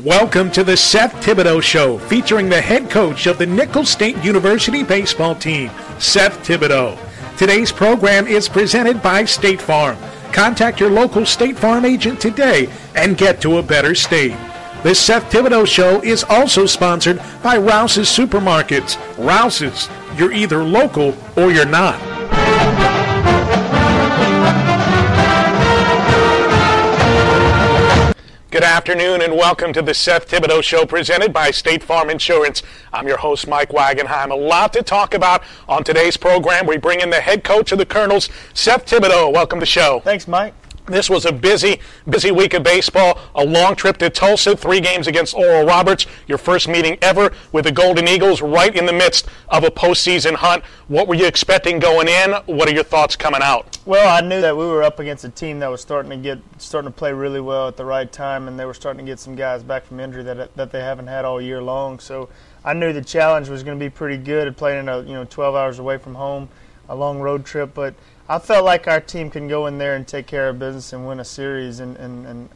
Welcome to the Seth Thibodeaux Show, featuring the head coach of the Nicholls State University baseball team, Seth Thibodeaux. Today's program is presented by State Farm. Contact your local State Farm agent today and get to a better state. The Seth Thibodeaux Show is also sponsored by Rouse's Supermarkets. Rouse's, you're either local or you're not. Good afternoon and welcome to the Seth Thibodeaux Show presented by State Farm Insurance. I'm your host, Mike Wagenheim. A lot to talk about on today's program. We bring in the head coach of the Colonels, Seth Thibodeaux. Welcome to the show. Thanks, Mike. This was a busy week of baseball, a long trip to Tulsa, 3 games against Oral Roberts, your first meeting ever with the Golden Eagles right in the midst of a postseason hunt. What were you expecting going in? What are your thoughts coming out? Well, I knew that we were up against a team that was starting to play really well at the right time, and they were starting to get some guys back from injury that they haven't had all year long. So I knew the challenge was going to be pretty good at playing 12 hours away from home, a long road trip, but I felt like our team can go in there and take care of business and win a series, and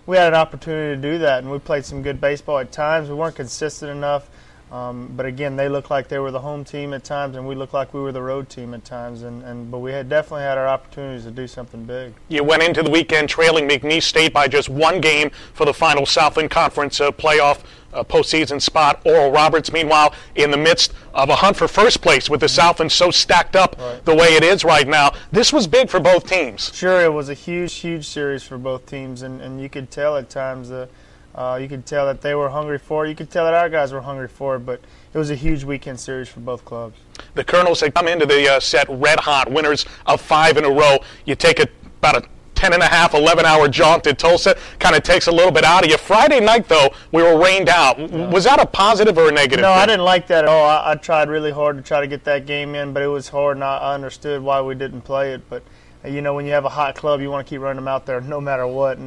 we had an opportunity to do that, and we played some good baseball at times. We weren't consistent enough, but again, they looked like they were the home team at times, and we looked like we were the road team at times, but we had definitely had our opportunities to do something big. You went into the weekend trailing McNeese State by just 1 game for the final Southland Conference playoff postseason spot. Oral Roberts, meanwhile, in the midst of a hunt for first place with the Southland so stacked up the way it is right now. This was big for both teams. Sure, it was a huge series for both teams, and you could tell at times you could tell that they were hungry for it. You could tell that our guys were hungry for it, but it was a huge weekend series for both clubs. The Colonels had come into the set red hot, winners of 5 in a row. You take about a 10.5, 11-hour jaunt to Tulsa, kind of takes a little bit out of you. Friday night, though, we were rained out. Was that a positive or a negative No, thing? I didn't like that at all. I tried really hard to try to get that game in, but it was hard, and I understood why we didn't play it. But, when you have a hot club, you want to keep running them out there no matter what.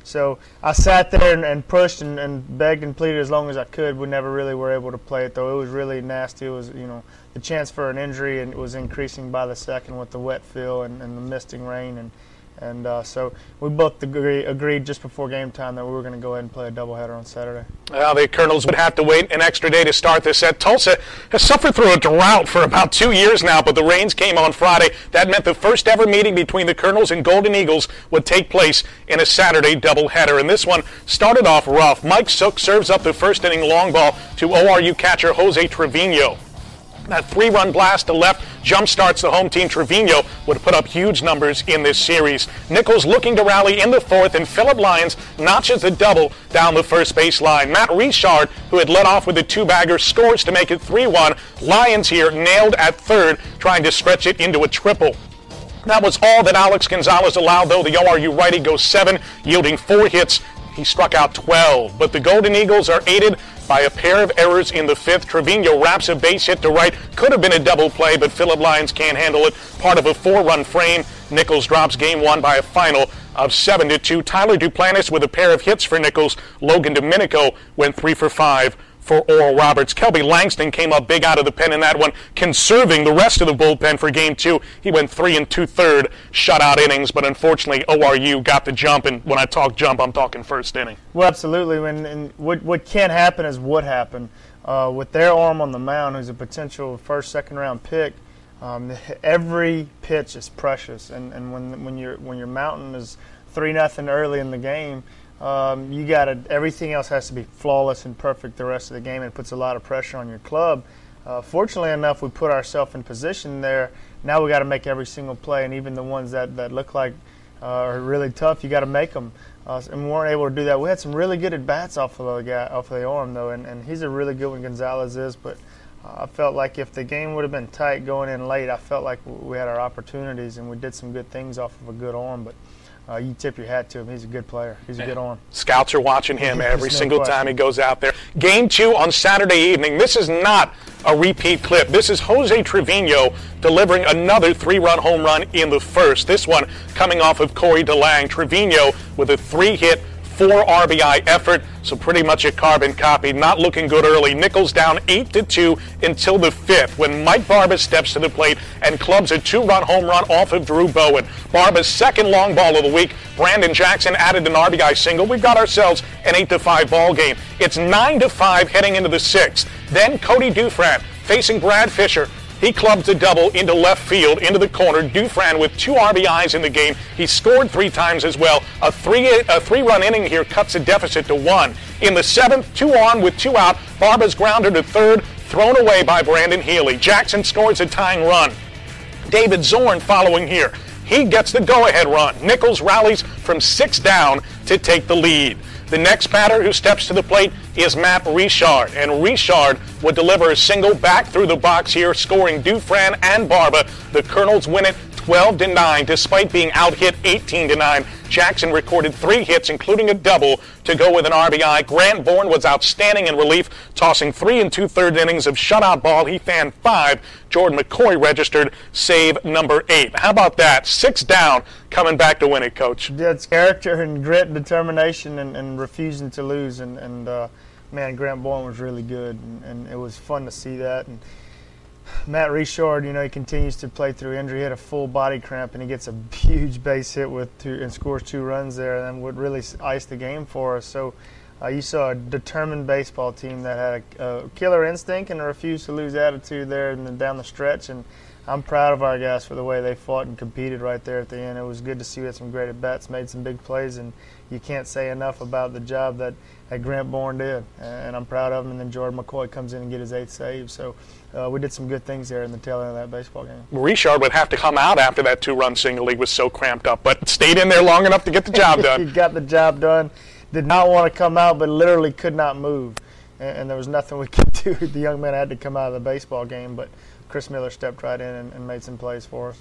So I sat there and pushed and begged and pleaded as long as I could. We never really were able to play it, though. It was really nasty. It was, the chance for an injury, and it was increasing by the second with the wet feel and the misting rain. And so we both agreed just before game time that we were going to go ahead and play a doubleheader on Saturday. Well, the Colonels would have to wait an extra day to start this set. Tulsa has suffered through a drought for about 2 years now, but the rains came on Friday. That meant the first ever meeting between the Colonels and Golden Eagles would take place in a Saturday doubleheader. And this one started off rough. Mike Sook serves up the first inning long ball to ORU catcher Jose Trevino. That 3-run blast to left jump-starts the home team. Trevino would put up huge numbers in this series. Nicholls looking to rally in the 4th, and Phillip Lyons notches a double down the first base line. Matt Richard, who had led off with a 2-bagger, scores to make it 3-1. Lyons here nailed at 3rd, trying to stretch it into a triple. That was all that Alex Gonzalez allowed, though. The ORU righty goes 7, yielding 4 hits. He struck out 12, but the Golden Eagles are aided by a pair of errors in the 5th. Trevino wraps a base hit to right. Could have been a double play, but Phillip Lyons can't handle it. Part of a 4-run frame. Nicholls drops game 1 by a final of 7-2. Tyler Duplantis with a pair of hits for Nicholls. Logan Domenico went 3 for 5 for Oral Roberts. Kelby Langston came up big out of the pen in that one, conserving the rest of the bullpen for game 2. He went 3 2/3 shutout innings, but unfortunately ORU got the jump, and when I talk jump, I'm talking first inning. Well, absolutely. And what can happen is what happened. With their arm on the mound, who's a potential first, second-round pick, every pitch is precious, and when your mountain is 3-0 early in the game, everything else has to be flawless and perfect the rest of the game, and it puts a lot of pressure on your club. Fortunately enough, we put ourselves in position there. Now we got to make every single play, and even the ones that look like are really tough, you got to make them. And we weren't able to do that. We had some really good at-bats off of the arm, though, and he's a really good one, Gonzalez is, but I felt like if the game would have been tight going in late, I felt like we had our opportunities, and we did some good things off of a good arm, but you tip your hat to him. He's a good player. He's a good arm. Scouts are watching him every single time he goes out there. Game 2 on Saturday evening. This is not a repeat clip. This is Jose Trevino delivering another 3-run home run in the 1st. This one coming off of Corey DeLang. Trevino with a 3-hit, 4 RBI effort, so pretty much a carbon copy. Not looking good early. Nichols down 8-2 until the 5th when Mike Barba steps to the plate and clubs a 2-run home run off of Drew Bowen. Barba's second long ball of the week. Brandon Jackson added an RBI single. We've got ourselves an 8-5 ball game. It's 9-5 heading into the 6th. Then Cody Dufran facing Brad Fisher. He clubbed a double into left field, into the corner. Dufran with 2 RBIs in the game. He scored 3 times as well. A 3-run inning here cuts the deficit to 1. In the 7th, 2 on with 2 out. Barba's grounded to third, thrown away by Brandon Healy. Jackson scores a tying run. David Zorn following here. He gets the go-ahead run. Nichols rallies from 6 down to take the lead. The next batter who steps to the plate is Matt Richard, and Richard would deliver a single back through the box here, scoring Dufran and Barba. The Colonels win it 12-9, despite being out-hit 18-9. Jackson recorded 3 hits, including a double, to go with an RBI. Grant Bourne was outstanding in relief, tossing 3 2/3 innings of shutout ball. He fanned 5. Jordan McCoy registered save number 8. How about that? 6 down, coming back to win it, Coach. That's character and grit and determination and refusing to lose. And man, Grant Bourne was really good, and it was fun to see that. And Matt Richard, he continues to play through injury. He had a full body cramp, and he gets a huge base hit and scores 2 runs there, and would really ice the game for us. So you saw a determined baseball team that had a killer instinct and a refuse to lose attitude there and then down the stretch. And I'm proud of our guys for the way they fought and competed right there at the end. It was good to see we had some great at-bats, made some big plays, and you can't say enough about the job that Grant Bourne did. And I'm proud of him. And then Jordan McCoy comes in and get his 8th save. So we did some good things there in the tail end of that baseball game. Richard would have to come out after that 2-run single. He was so cramped up, but stayed in there long enough to get the job done. He got the job done. Did not want to come out, but literally could not move. And there was nothing we could do. The young man had to come out of the baseball game, but Chris Miller stepped right in and made some plays for us.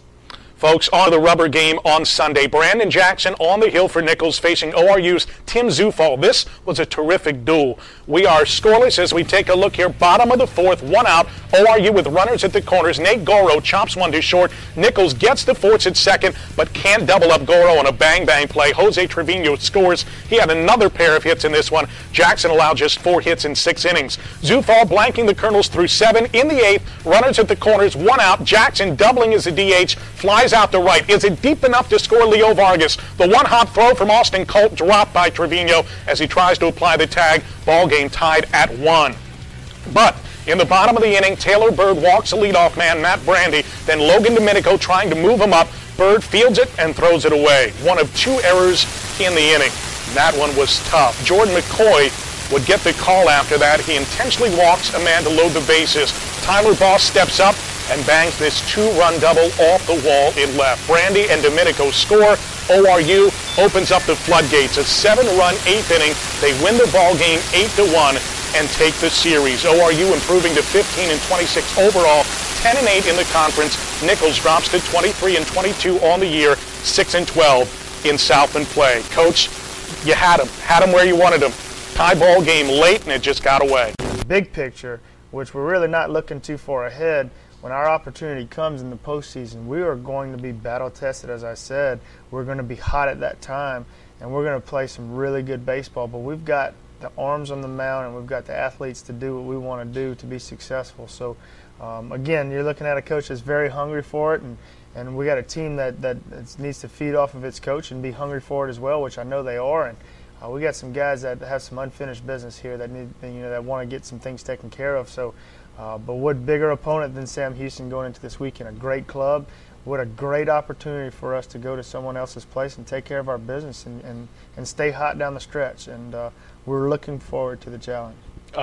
Folks, on the rubber game on Sunday, Brandon Jackson on the hill for Nichols facing ORU's Tim Zufall. This was a terrific duel. We are scoreless as we take a look here. Bottom of the 4th, 1 out. ORU with runners at the corners. Nate Goro chops one to short. Nichols gets the force at second, but can't double up Goro on a bang-bang play. Jose Trevino scores. He had another pair of hits in this one. Jackson allowed just 4 hits in 6 innings. Zufall blanking the Colonels through 7. In the 8th, runners at the corners, 1 out. Jackson doubling as a DH, flies out to right. Is it deep enough to score Leo Vargas? The one-hop throw from Austin Colt dropped by Trevino as he tries to apply the tag. Ball game tied at 1. But in the bottom of the inning, Taylor Bird walks the leadoff man, Matt Brandy. Then Logan Domenico trying to move him up. Bird fields it and throws it away. One of 2 errors in the inning. That one was tough. Jordan McCoy would get the call after that. He intentionally walks a man to load the bases. Tyler Boss steps up and bangs this 2-run double off the wall in left. Brandy and Domenico score. ORU opens up the floodgates. A 7-run 8th inning. They win the ball game 8-1 and take the series. ORU improving to 15-26 overall, 10-8 in the conference. Nichols drops to 23-22 on the year, 6-12 in Southland play. Coach, you had him where you wanted him. Tie ball game late, and it just got away. Big picture, which we're really not looking too far ahead. When our opportunity comes in the postseason, we are going to be battle-tested, as I said. We're going to be hot at that time, and we're going to play some really good baseball. But we've got the arms on the mound, and we've got the athletes to do what we want to do to be successful. So, again, you're looking at a coach that's very hungry for it, and we got a team that needs to feed off of its coach and be hungry for it as well, which I know they are. And we got some guys that have some unfinished business here that need, that want to get some things taken care of. So. But what bigger opponent than Sam Houston going into this weekend? A great club. What a great opportunity for us to go to someone else's place and take care of our business and stay hot down the stretch. And we're looking forward to the challenge.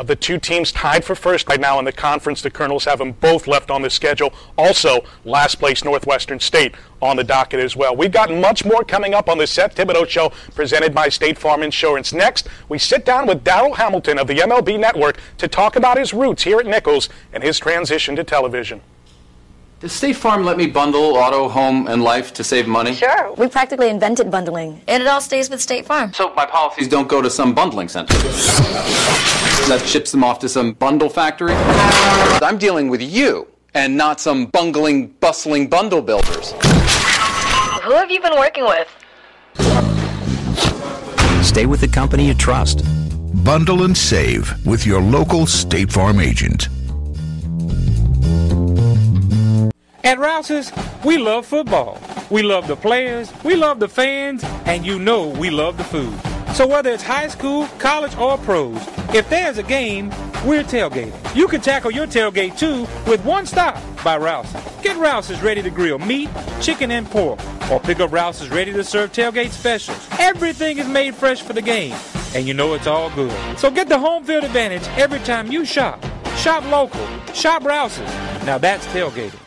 The 2 teams tied for first right now in the conference. The Colonels have them both left on the schedule. Also, last place Northwestern State on the docket as well. We've got much more coming up on the Seth Thibodeaux Show presented by State Farm Insurance. Next, we sit down with Darryl Hamilton of the MLB Network to talk about his roots here at Nichols and his transition to television. Does State Farm let me bundle auto, home, and life to save money? Sure. We practically invented bundling, and it all stays with State Farm. So my policies don't go to some bundling center that ships them off to some bundle factory? I'm dealing with you, and not some bungling, bustling bundle builders. Who have you been working with? stay with the company you trust. Bundle and save with your local State Farm agent. At Rouse's, we love football. We love the players, we love the fans, and you know we love the food. So whether it's high school, college, or pros, if there's a game, we're tailgating. You can tackle your tailgate too with one stop by Rouse's. Get Rouse's ready to grill meat, chicken, and pork, or pick up Rouse's ready to serve tailgate specials. Everything is made fresh for the game, and you know it's all good. So get the home field advantage every time you shop. Shop local. Shop Rouse's. Now that's tailgating.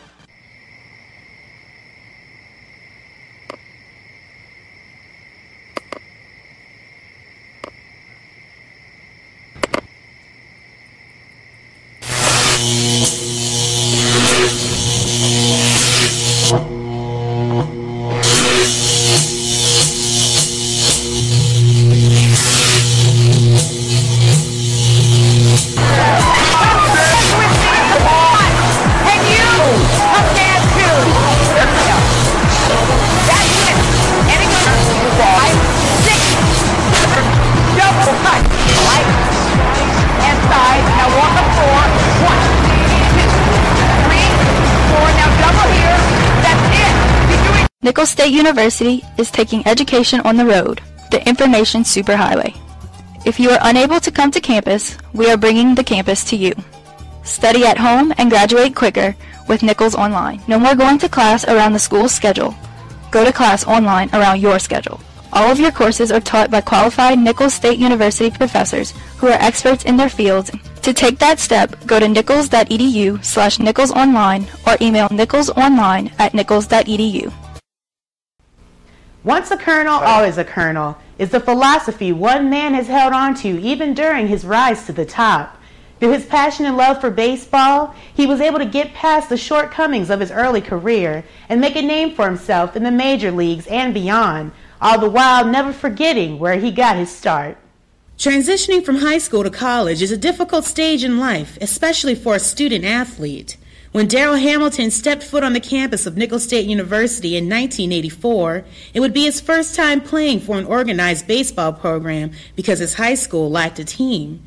Nicholls State University is taking education on the road, the information superhighway. If you are unable to come to campus, we are bringing the campus to you. Study at home and graduate quicker with Nicholls Online. No more going to class around the school's schedule. Go to class online around your schedule. All of your courses are taught by qualified Nicholls State University professors who are experts in their fields. To take that step, go to nichols.edu/nichollsonline or email nicholsonline@nichols.edu. Once a colonel, always a colonel is the philosophy one man has held on to even during his rise to the top. Through his passion and love for baseball, he was able to get past the shortcomings of his early career and make a name for himself in the major leagues and beyond, all the while never forgetting where he got his start. Transitioning from high school to college is a difficult stage in life, especially for a student athlete. When Darryl Hamilton stepped foot on the campus of Nicholls State University in 1984, it would be his first time playing for an organized baseball program because his high school lacked a team.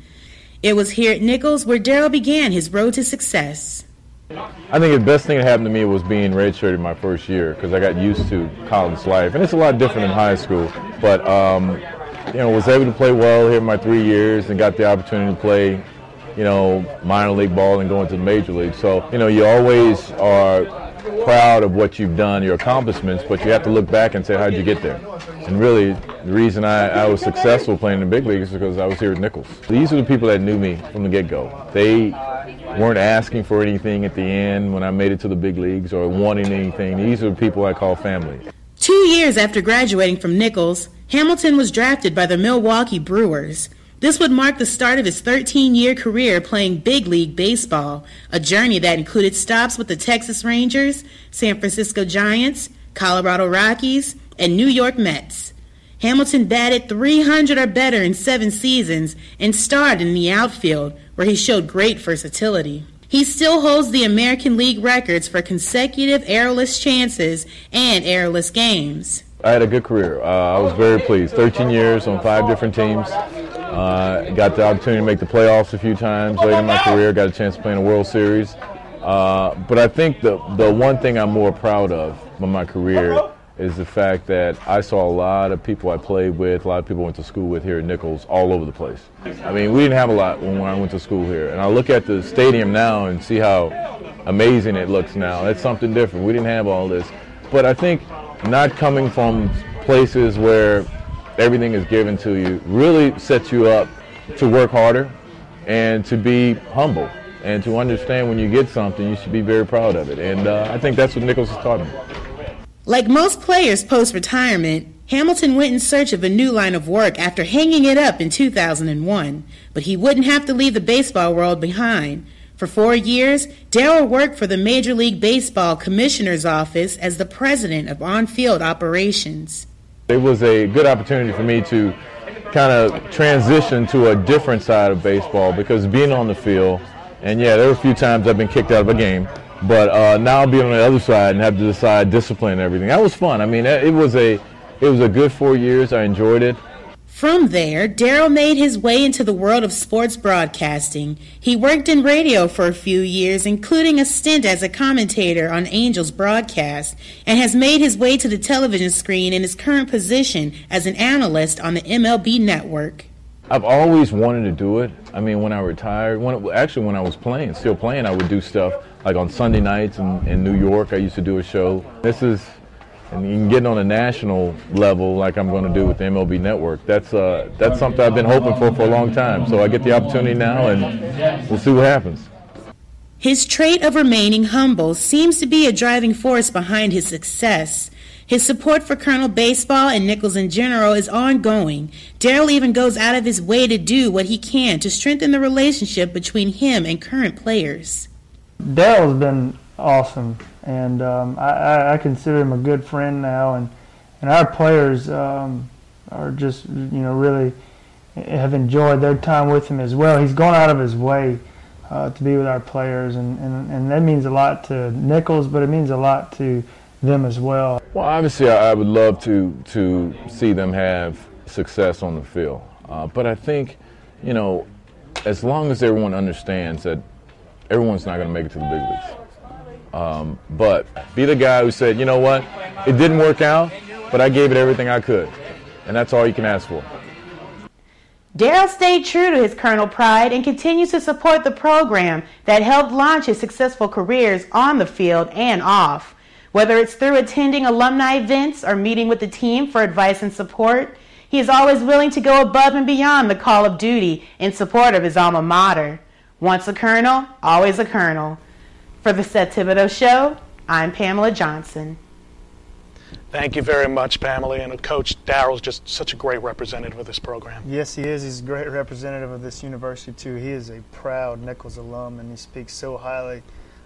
It was here at Nicholls where Darryl began his road to success. I think the best thing that happened to me was being redshirted my first year because I got used to college life. And it's a lot different than high school, but was able to play well here my 3 years and got the opportunity to play minor league ball and go into the major league. So, you always are proud of what you've done, your accomplishments, but you have to look back and say, how'd you get there? And really, the reason I was successful playing in the big leagues is because I was here at Nicholls. These are the people that knew me from the get-go. They weren't asking for anything at the end when I made it to the big leagues or wanting anything. These are the people I call family. 2 years after graduating from Nicholls, Hamilton was drafted by the Milwaukee Brewers. This would mark the start of his 13-year career playing big league baseball, a journey that included stops with the Texas Rangers, San Francisco Giants, Colorado Rockies, and New York Mets. Hamilton batted .300 or better in 7 seasons and starred in the outfield, where he showed great versatility. He still holds the American League records for consecutive errorless chances and errorless games. I had a good career. I was very pleased. 13 years on 5 different teams. Got the opportunity to make the playoffs a few times later in my career. Got a chance to play in a World Series. But I think the one thing I'm more proud of in my career is the fact that I saw a lot of people I played with, a lot of people I went to school with here at Nicholls all over the place. I mean, we didn't have a lot when I went to school here. And I look at the stadium now and see how amazing it looks now. It's something different. We didn't have all this. But I think not coming from places where everything is given to you really sets you up to work harder and to be humble and to understand when you get something, you should be very proud of it. And I think that's what Nicholls has taught me. Like most players post-retirement, Hamilton went in search of a new line of work after hanging it up in 2001. But he wouldn't have to leave the baseball world behind. For 4 years, Darryl worked for the Major League Baseball Commissioner's Office as the president of on-field operations. It was a good opportunity for me to kind of transition to a different side of baseball because being on the field, and yeah, there were a few times I've been kicked out of a game, but now being on the other side and have to decide discipline and everything, that was fun. I mean, it was a good 4 years. I enjoyed it. From there, Darryl made his way into the world of sports broadcasting. He worked in radio for a few years, including a stint as a commentator on Angels broadcast, and has made his way to the television screen in his current position as an analyst on the MLB Network. I've always wanted to do it. I mean, when I retired, when I was playing, still playing, I would do stuff like on Sunday nights in New York. I used to do a show. And you can get on a national level like I'm going to do with the MLB Network. That's something I've been hoping for a long time. So I get the opportunity now, and we'll see what happens. His trait of remaining humble seems to be a driving force behind his success. His support for Colonel Baseball and Nichols in general is ongoing. Darryl even goes out of his way to do what he can to strengthen the relationship between him and current players. Darryl's been awesome, and I consider him a good friend now, and our players are just, really have enjoyed their time with him as well. He's gone out of his way to be with our players, and that means a lot to Nichols, but it means a lot to them as well. Well, obviously I would love to see them have success on the field, but I think, as long as everyone understands that everyone's not going to make it to the big leagues. But be the guy who said, you know what, it didn't work out, but I gave it everything I could. And that's all you can ask for. Darryl stayed true to his Colonel pride and continues to support the program that helped launch his successful careers on the field and off. Whether it's through attending alumni events or meeting with the team for advice and support, he is always willing to go above and beyond the call of duty in support of his alma mater. Once a Colonel, always a Colonel. For the Seth Thibodeaux Show, I'm Pamela Johnson. Thank you very much, Pamela. And Coach Darryl's just such a great representative of this program. Yes, he is. He's a great representative of this university, too. He is a proud Nichols alum, and he speaks so highly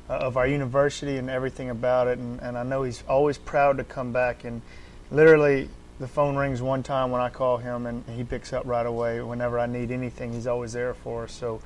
of our university and everything about it. And I know he's always proud to come back. And literally, the phone rings one time when I call him, and he picks up right away. Whenever I need anything, he's always there for us. So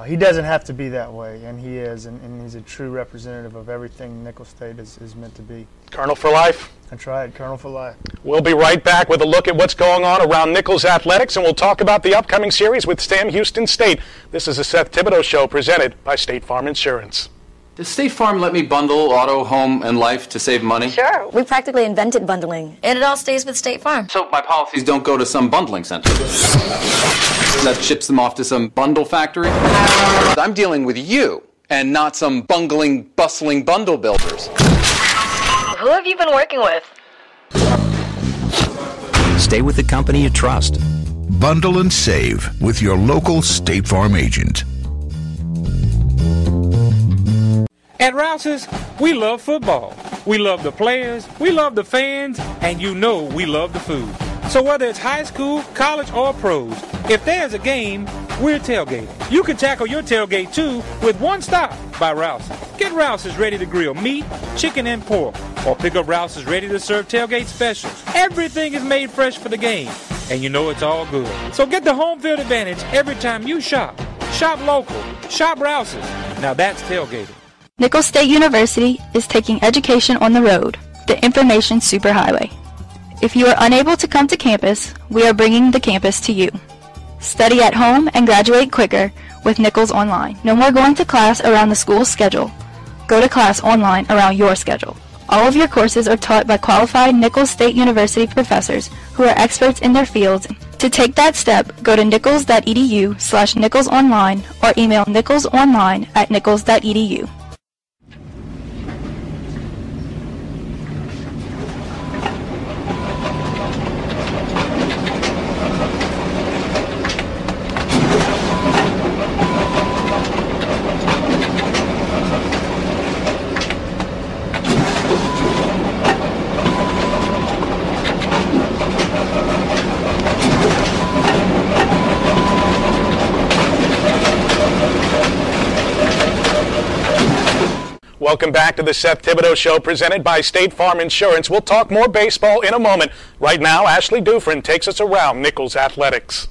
he doesn't have to be that way, and he is, and he's a true representative of everything Nichols State is meant to be. Colonel for life. That's right, Colonel for life. We'll be right back with a look at what's going on around Nichols athletics, and we'll talk about the upcoming series with Sam Houston State. This is the Seth Thibodeaux Show presented by State Farm Insurance. Does State Farm let me bundle auto, home, and life to save money? Sure. We practically invented bundling, and it all stays with State Farm. So my policies don't go to some bundling center that ships them off to some bundle factory? I'm dealing with you, and not some bungling, bustling bundle builders. Who have you been working with? Stay with the company you trust. Bundle and save with your local State Farm agent. At Rouse's, we love football. We love the players, we love the fans, and we love the food. So whether it's high school, college, or pros, if there's a game, we're tailgating. You can tackle your tailgate too with one stop by Rouse's. Get Rouse's ready to grill meat, chicken, and pork, or pick up Rouse's ready to serve tailgate specials. Everything is made fresh for the game, and it's all good. So get the home field advantage every time you shop. Shop local. Shop Rouse's. Now that's tailgating. Nichols State University is taking education on the road, the information superhighway. If you are unable to come to campus, we are bringing the campus to you. Study at home and graduate quicker with Nichols Online. No more going to class around the school's schedule. Go to class online around your schedule. All of your courses are taught by qualified Nichols State University professors who are experts in their fields. To take that step, go to nichols.edu/nicholsonline or email nicholsonline@nichols.edu. Welcome back to the Seth Thibodeaux Show presented by State Farm Insurance. We'll talk more baseball in a moment. Right now, Ashley Dufresne takes us around Nichols athletics.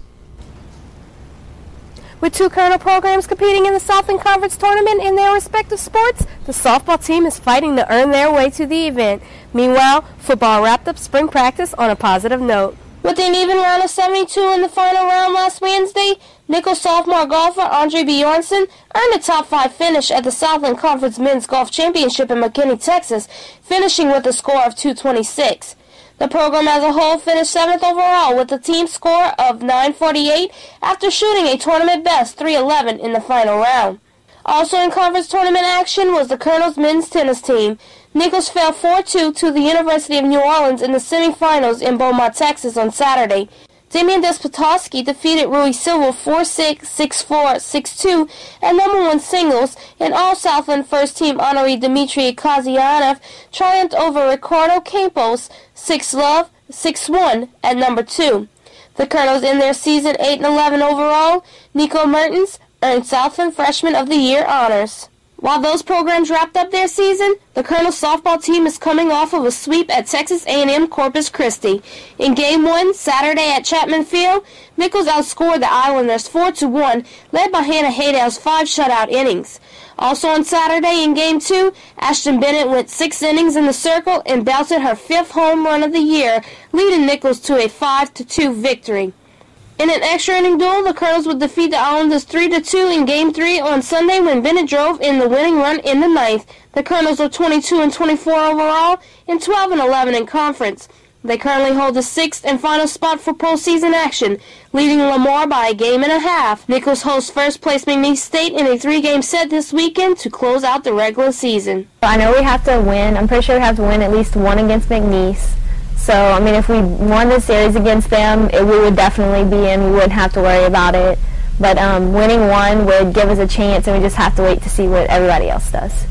With two Colonel programs competing in the Southland Conference Tournament in their respective sports, the softball team is fighting to earn their way to the event. Meanwhile, football wrapped up spring practice on a positive note. With an even round of 72 in the final round last Wednesday, Nichols sophomore golfer Andre Bjornsson earned a top 5 finish at the Southland Conference Men's Golf Championship in McKinney, Texas, finishing with a score of 226. The program as a whole finished 7th overall with a team score of 948 after shooting a tournament best 311 in the final round. Also in conference tournament action was the Colonels men's tennis team. Nichols fell 4-2 to the University of New Orleans in the semifinals in Beaumont, Texas on Saturday. Damian Despotovsky defeated Rui Silva 4-6, 6-4, 6-2, and number 1 singles, and all-Southland first-team honoree Dmitry Kazianev triumphed over Ricardo Campos 6-love, 6-1 at number 2. The Colonels in their season 8-11 overall. Nico Mertens earned Southland Freshman of the Year honors. While those programs wrapped up their season, the Colonels softball team is coming off of a sweep at Texas A&M Corpus Christi. In Game 1, Saturday at Chapman Field, Nichols outscored the Islanders 4-1, led by Hannah Haydell's 5 shutout innings. Also on Saturday in Game 2, Ashton Bennett went 6 innings in the circle and belted her 5th home run of the year, leading Nichols to a 5-2 victory. In an extra inning duel, the Colonels would defeat the Islanders 3-2 in Game 3 on Sunday when Bennett drove in the winning run in the 9th. The Colonels are 22-24 overall and 12-11 in conference. They currently hold the 6th and final spot for postseason action, leading Lamar by a game and a half. Nichols hosts first-place McNeese State in a 3-game set this weekend to close out the regular season. I know we have to win. I'm pretty sure we have to win at least one against McNeese. So, I mean, if we won the series against them, we would definitely be in. We wouldn't have to worry about it. But winning one would give us a chance, and we just have to wait to see what everybody else does.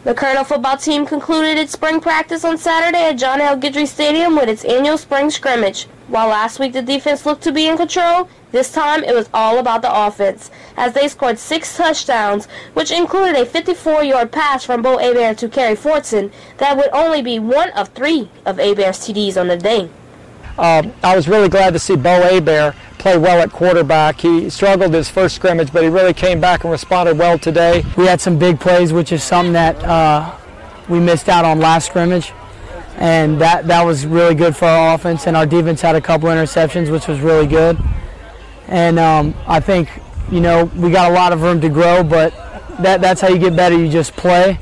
The Colonel football team concluded its spring practice on Saturday at John L. Guidry Stadium with its annual spring scrimmage. While last week the defense looked to be in control, this time it was all about the offense, as they scored 6 touchdowns, which included a 54-yard pass from Bo Hebert to Kerry Fortson that would only be one of 3 of Hebert's TDs on the day. I was really glad to see Bo Hebert play well at quarterback. He struggled his first scrimmage, but he really came back and responded well today. We had some big plays, which is something that we missed out on last scrimmage, and that was really good for our offense. And our defense had a couple interceptions, which was really good. And I think, we got a lot of room to grow, but that's how you get better. You just play,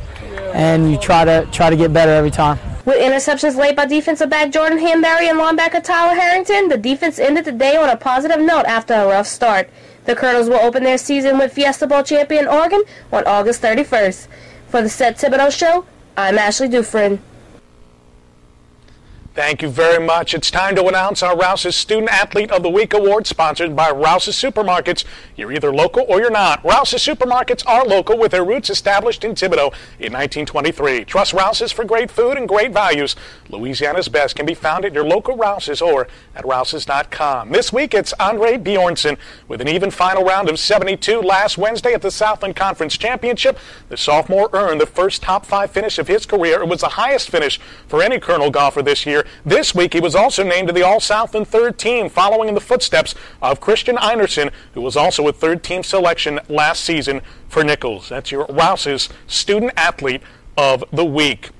and you try to get better every time. With interceptions late by defensive back Jordan Hanberry and linebacker Tyler Harrington, the defense ended the day on a positive note after a rough start. The Colonels will open their season with Fiesta Bowl champion Oregon on August 31st. For the Seth Thibodeaux Show, I'm Ashley Dufresne. Thank you very much. It's time to announce our Rouse's Student Athlete of the Week Award, sponsored by Rouse's Supermarkets. You're either local or you're not. Rouse's Supermarkets are local, with their roots established in Thibodeaux in 1923. Trust Rouse's for great food and great values. Louisiana's best can be found at your local Rouse's or at rouses.com. This week it's Andre Bjornsson with an even final round of 72 last Wednesday at the Southland Conference Championship. The sophomore earned the first top 5 finish of his career. It was the highest finish for any Colonel golfer this year. This week, he was also named to the All-Southland third team, following in the footsteps of Christian Einerson, who was also a third-team selection last season for Nichols. That's your Rouse's Student Athlete of the Week.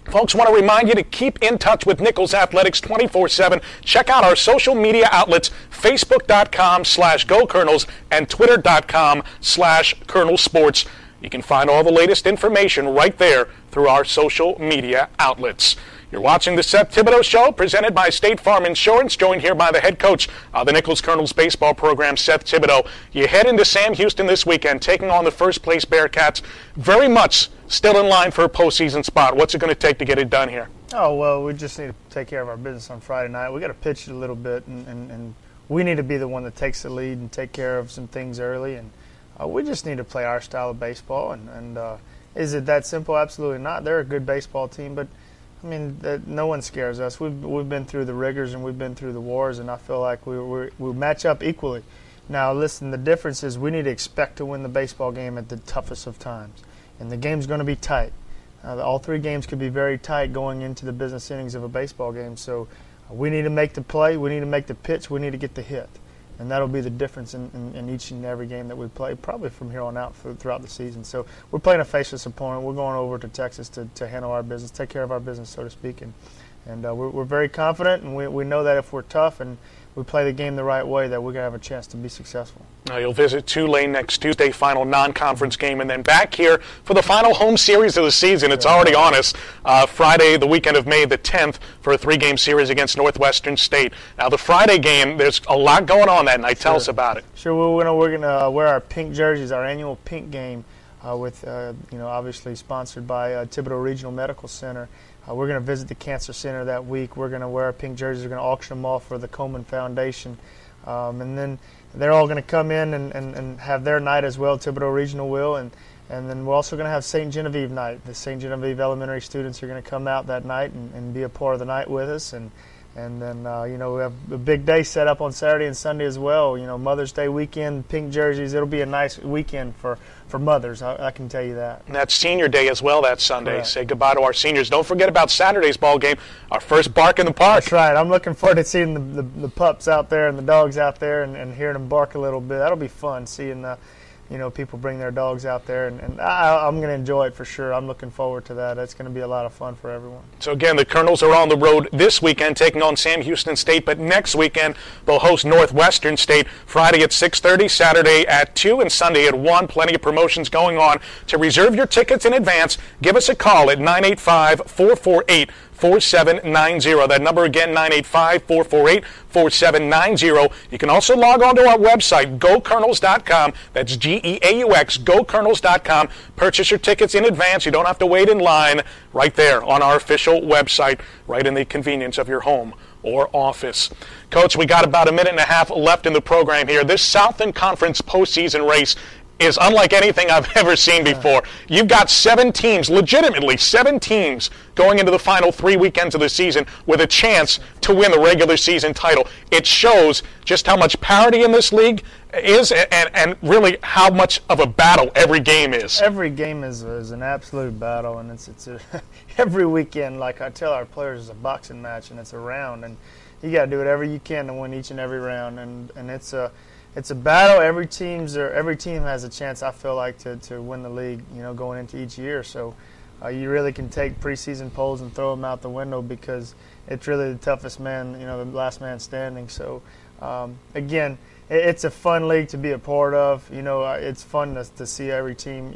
Folks, I want to remind you to keep in touch with Nichols Athletics 24/7. Check out our social media outlets, Facebook.com/GoColonels and Twitter.com/ColonelSports. You can find all the latest information right there through our social media outlets. You're watching the Seth Thibodeaux Show, presented by State Farm Insurance, joined here by the head coach of the Nichols Colonels baseball program, Seth Thibodeaux. You head into Sam Houston this weekend, taking on the first-place Bearcats. Very much still in line for a postseason spot. What's it going to take to get it done here? Oh, well, we just need to take care of our business on Friday night. We got to pitch it a little bit, and we need to be the one that takes the lead and take care of some things early. And we just need to play our style of baseball. And is it that simple? Absolutely not. They're a good baseball team, but I mean, no one scares us. We've been through the rigors and we've been through the wars, and I feel like we match up equally. Now, listen, the difference is we need to expect to win the baseball game at the toughest of times, and the game's going to be tight. All 3 games could be very tight going into the business innings of a baseball game, so we need to make the play, we need to make the pitch, we need to get the hit. And that'll be the difference in each and every game that we play, probably from here on out throughout the season. So we're playing a faceless opponent. We're going over to Texas to handle our business, take care of our business, so to speak. And And we're very confident, and we know that if we're tough and we play the game the right way, that we're going to have a chance to be successful. Now you'll visit Tulane next Tuesday, final non-conference game, and then back here for the final home series of the season. It's already on us. Friday, the weekend of May the 10th, for a 3-game series against Northwestern State. Now the Friday game, there's a lot going on that night. Tell us about it. Sure, we're gonna wear our pink jerseys, our annual pink game, with obviously sponsored by Thibodeaux Regional Medical Center. We're going to visit the Cancer Center that week. We're going to wear our pink jerseys. We're going to auction them off for the Komen Foundation. And then they're all going to come in and have their night as well. Thibodeaux Regional will. And then we're also going to have St. Genevieve night. The St. Genevieve elementary students are going to come out that night and be a part of the night with us. And then, we have a big day set up on Saturday and Sunday as well. Mother's Day weekend, pink jerseys. It'll be a nice weekend for mothers, I can tell you that. And that's Senior Day as well that Sunday. Correct. Say goodbye to our seniors. Don't forget about Saturday's ball game, our first bark in the park. That's right. I'm looking forward to seeing the pups out there and the dogs out there and hearing them bark a little bit. That'll be fun, seeing people bring their dogs out there, and I'm going to enjoy it for sure. I'm looking forward to that. It's going to be a lot of fun for everyone. So again, the Colonels are on the road this weekend taking on Sam Houston State, but next weekend they'll host Northwestern State Friday at 6:30, Saturday at 2, and Sunday at 1. Plenty of promotions going on. To reserve your tickets in advance, give us a call at 985-448-4790. That number again, 985-448-4790. You can also log on to our website, GoColonels.com. That's GEAUX, GoColonels.com. Purchase your tickets in advance. You don't have to wait in line. Right there on our official website, right in the convenience of your home or office. Coach, we got about a minute and a half left in the program here. This Southland Conference postseason race is unlike anything I've ever seen before. You've got 7 teams, legitimately 7 teams, going into the final 3 weekends of the season with a chance to win the regular season title. It shows just how much parity in this league is and really how much of a battle every game is. Every game is an absolute battle, and it's every weekend, like I tell our players, is a boxing match, and it's a round, and you got to do whatever you can to win each and every round, and it's a battle. Every team has a chance, I feel like, to win the league, going into each year. So you really can take preseason polls and throw them out the window because it's really the toughest man, the last man standing. So again, it's a fun league to be a part of. It's fun to see every team.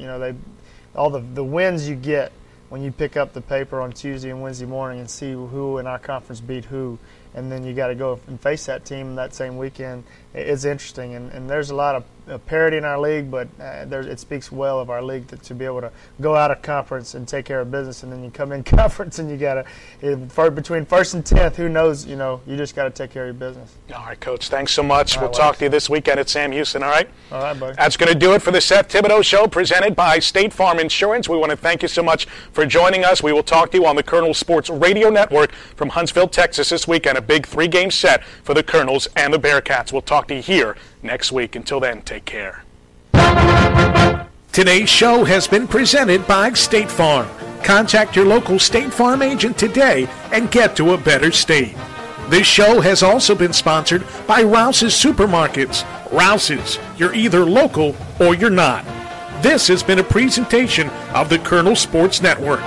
All the wins you get when you pick up the paper on Tuesday and Wednesday morning and see who in our conference beat who, and then you got to go and face that team that same weekend. It's interesting, and there's a lot of parity in our league, but it speaks well of our league to be able to go out of conference and take care of business, and then you come in conference and you got to, between 1st and 10th, who knows, you just got to take care of your business. All right, Coach, thanks so much. We'll talk to you this weekend at Sam Houston, all right? All right, buddy. That's going to do it for the Seth Thibodeaux Show, presented by State Farm Insurance. We want to thank you so much for joining us. We will talk to you on the Colonels Sports Radio Network from Huntsville, Texas this weekend. A big 3-game set for the Colonels and the Bearcats. We'll talk to you here next week. Until then, take care. Today's show has been presented by State Farm. Contact your local State Farm agent today and get to a better state. This show has also been sponsored by Rouse's Supermarkets. Rouse's, you're either local or you're not. This has been a presentation of the Colonel Sports Network.